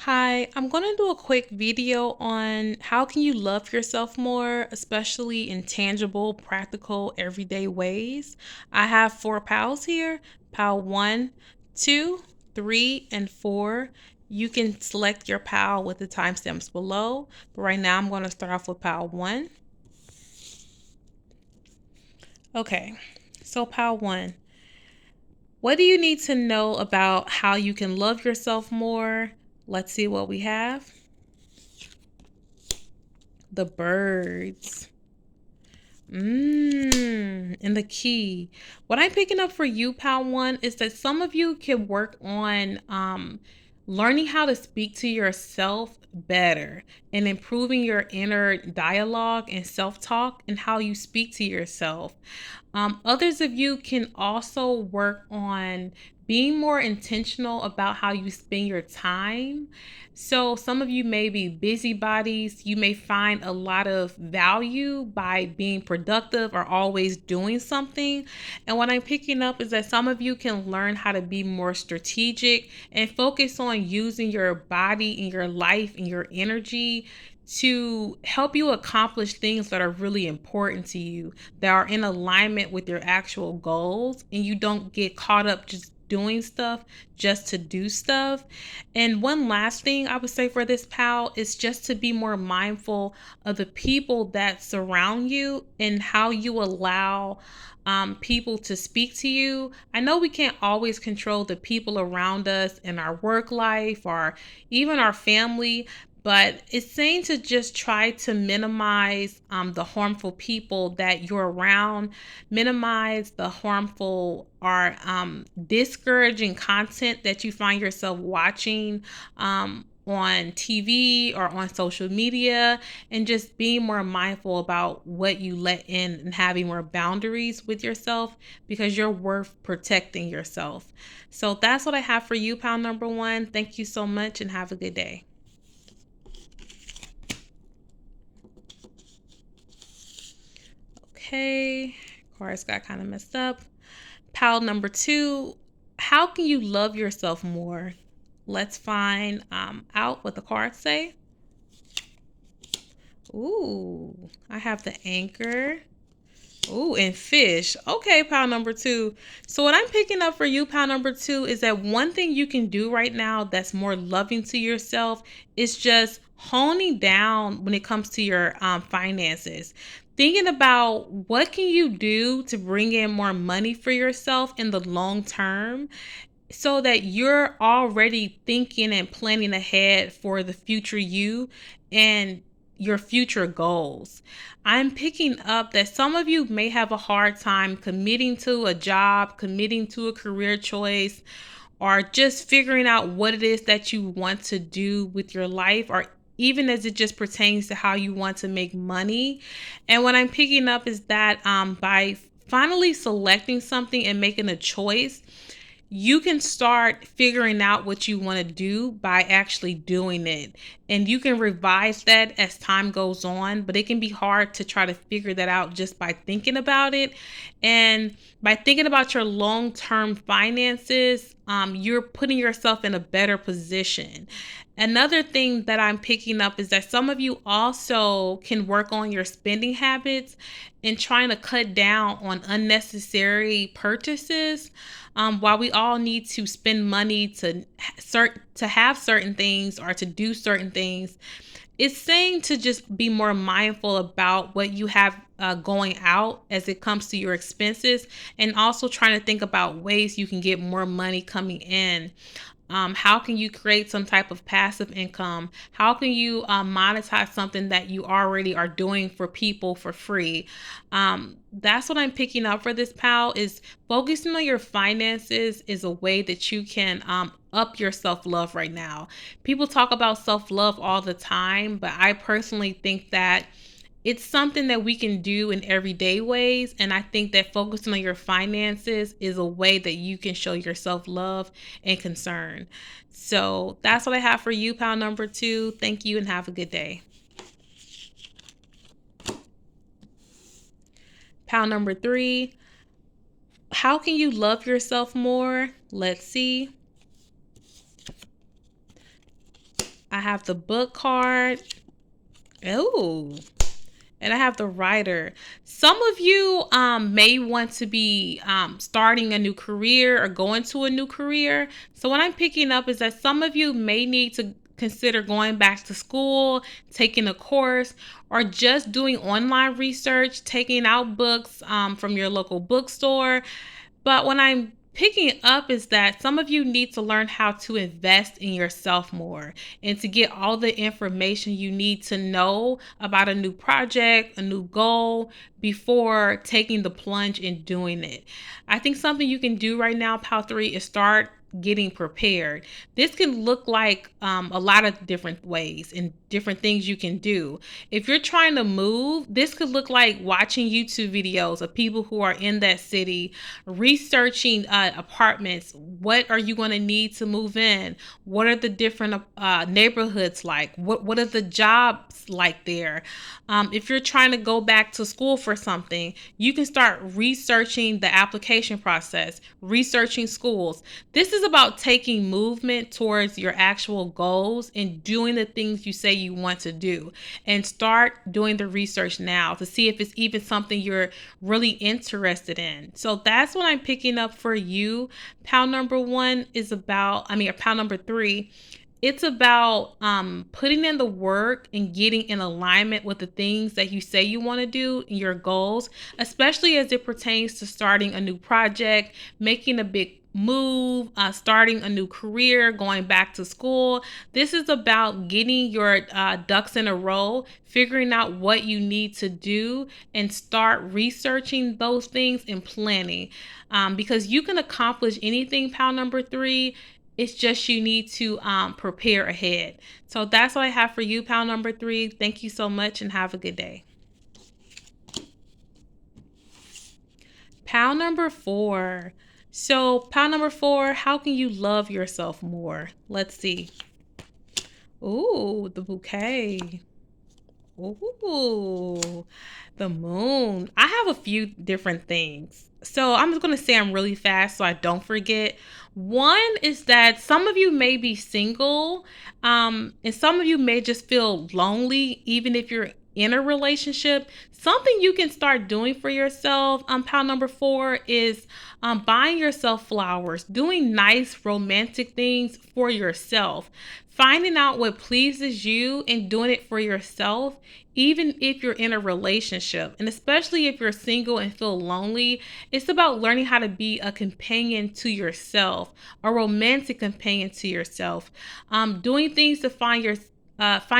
Hi, I'm going to do a quick video on how can you love yourself more, especially in tangible, practical, everyday ways. I have four pals here, pal 1, 2, 3, and 4. You can select your pal with the timestamps below, but right now I'm going to start off with pal 1. Okay, so pal 1, what do you need to know about how you can love yourself more? Let's see what we have. The birds. And the key. What I'm picking up for you, pal 1, is that some of you can work on learning how to speak to yourself better and improving your inner dialogue and self-talk and how you speak to yourself. Others of you can also work on being more intentional about how you spend your time. So, some of you may be busybodies. You may find a lot of value by being productive or always doing something. And what I'm picking up is that some of you can learn how to be more strategic and focus on using your body and your life and your energy to help you accomplish things that are really important to you, that are in alignment with your actual goals, and you don't get caught up just doing stuff just to do stuff. And one last thing I would say for this, pal, is just to be more mindful of the people that surround you and how you allow people to speak to you. I know we can't always control the people around us in our work life or even our family, but it's saying to just try to minimize the harmful people that you're around, minimize the harmful or discouraging content that you find yourself watching on TV or on social media, and just being more mindful about what you let in and having more boundaries with yourself because you're worth protecting yourself. So that's what I have for you, pal number 1. Thank you so much and have a good day. Okay, cards got kind of messed up. Pile number 2, how can you love yourself more? Let's find out what the cards say. Ooh, I have the anchor. Ooh, and fish. Okay, pile number 2. So what I'm picking up for you, pile number 2, is that one thing you can do right now that's more loving to yourself is just honing down when it comes to your finances. Thinking about what can you do to bring in more money for yourself in the long term, so that you're already thinking and planning ahead for the future you and your future goals. I'm picking up that some of you may have a hard time committing to a job, committing to a career choice, or just figuring out what it is that you want to do with your life, or even as it just pertains to how you want to make money. And what I'm picking up is that by finally selecting something and making a choice, you can start figuring out what you want to do by actually doing it. And you can revise that as time goes on, but it can be hard to try to figure that out just by thinking about it. And by thinking about your long-term finances, you're putting yourself in a better position. Another thing that I'm picking up is that some of you also can work on your spending habits and trying to cut down on unnecessary purchases. While we all need to spend money to have certain things or to do certain things, it's saying to just be more mindful about what you have going out as it comes to your expenses, and also trying to think about ways you can get more money coming in. How can you create some type of passive income? How can you monetize something that you already are doing for people for free? That's what I'm picking up for this, pal, is focusing on your finances is a way that you can up your self-love right now. People talk about self-love all the time, but I personally think that it's something that we can do in everyday ways. And I think that focusing on your finances is a way that you can show yourself love and concern. So that's what I have for you, pal number 2. Thank you and have a good day. Pal number 3, how can you love yourself more? Let's see. I have the book card. Oh, and I have the writer. Some of you may want to be starting a new career or going to a new career. So what I'm picking up is that some of you may need to consider going back to school, taking a course, or just doing online research, taking out books from your local bookstore. But what I'm picking up is that some of you need to learn how to invest in yourself more and to get all the information you need to know about a new project, a new goal before taking the plunge and doing it. I think something you can do right now, Pal 3, is start getting prepared. This can look like a lot of different ways and different things you can do. If you're trying to move, this could look like watching YouTube videos of people who are in that city, researching apartments. What are you going to need to move in? What are the different neighborhoods like? What are the jobs like there? If you're trying to go back to school for something, you can start researching the application process, researching schools. This is about taking movement towards your actual goals and doing the things you say you want to do. And start doing the research now to see if it's even something you're really interested in. So that's what I'm picking up for you. Pound number 1 is about, pound number 3. It's about putting in the work and getting in alignment with the things that you say you want to do and your goals, especially as it pertains to starting a new project, making a big move, starting a new career, going back to school. This is about getting your ducks in a row, figuring out what you need to do, and start researching those things and planning. Because you can accomplish anything, pound number 3. It's just you need to prepare ahead. So that's what I have for you, pound number 3. Thank you so much and have a good day. Pound number 4. So pound number 4, how can you love yourself more? Let's see. Ooh, the bouquet. Ooh, the moon. I have a few different things. So I'm just going to say them really fast so I don't forget. One is that some of you may be single, and some of you may just feel lonely, even if you're in a relationship. Something you can start doing for yourself, pound number 4, is buying yourself flowers, doing nice romantic things for yourself, finding out what pleases you and doing it for yourself, even if you're in a relationship. And especially if you're single and feel lonely, it's about learning how to be a companion to yourself, a romantic companion to yourself, doing things to find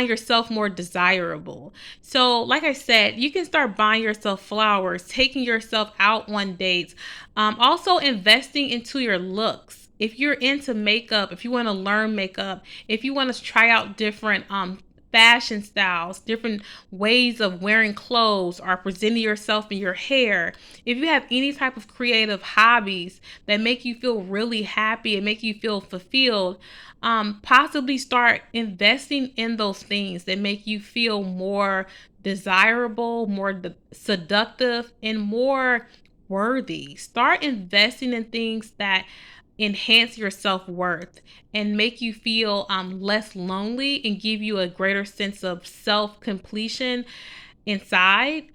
yourself more desirable. So like I said, you can start buying yourself flowers, taking yourself out on dates, also investing into your looks. If you're into makeup, if you want to learn makeup, if you want to try out different fashion styles, different ways of wearing clothes or presenting yourself in your hair, if you have any type of creative hobbies that make you feel really happy and make you feel fulfilled, possibly start investing in those things that make you feel more desirable, more seductive, and more worthy. Start investing in things that enhance your self-worth and make you feel less lonely and give you a greater sense of self-completion inside.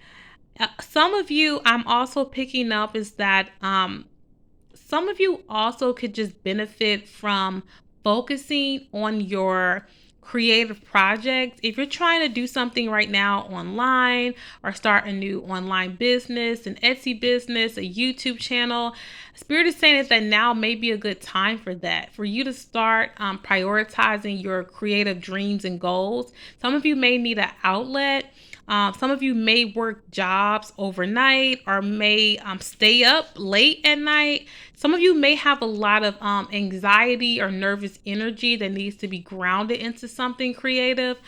Some of you, I'm also picking up, is that some of you also could just benefit from focusing on your creative projects. If you're trying to do something right now online or start a new online business, an Etsy business, a YouTube channel, Spirit is saying that now may be a good time for that, for you to start prioritizing your creative dreams and goals. Some of you may need an outlet. Some of you may work jobs overnight or may stay up late at night. Some of you may have a lot of anxiety or nervous energy that needs to be grounded into something creative.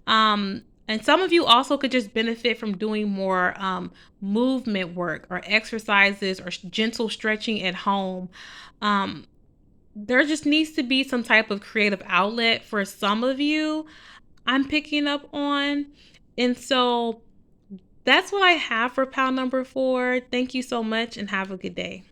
And some of you also could just benefit from doing more movement work or exercises or gentle stretching at home. There just needs to be some type of creative outlet for some of you, I'm picking up on. And so that's what I have for pound number 4. Thank you so much and have a good day.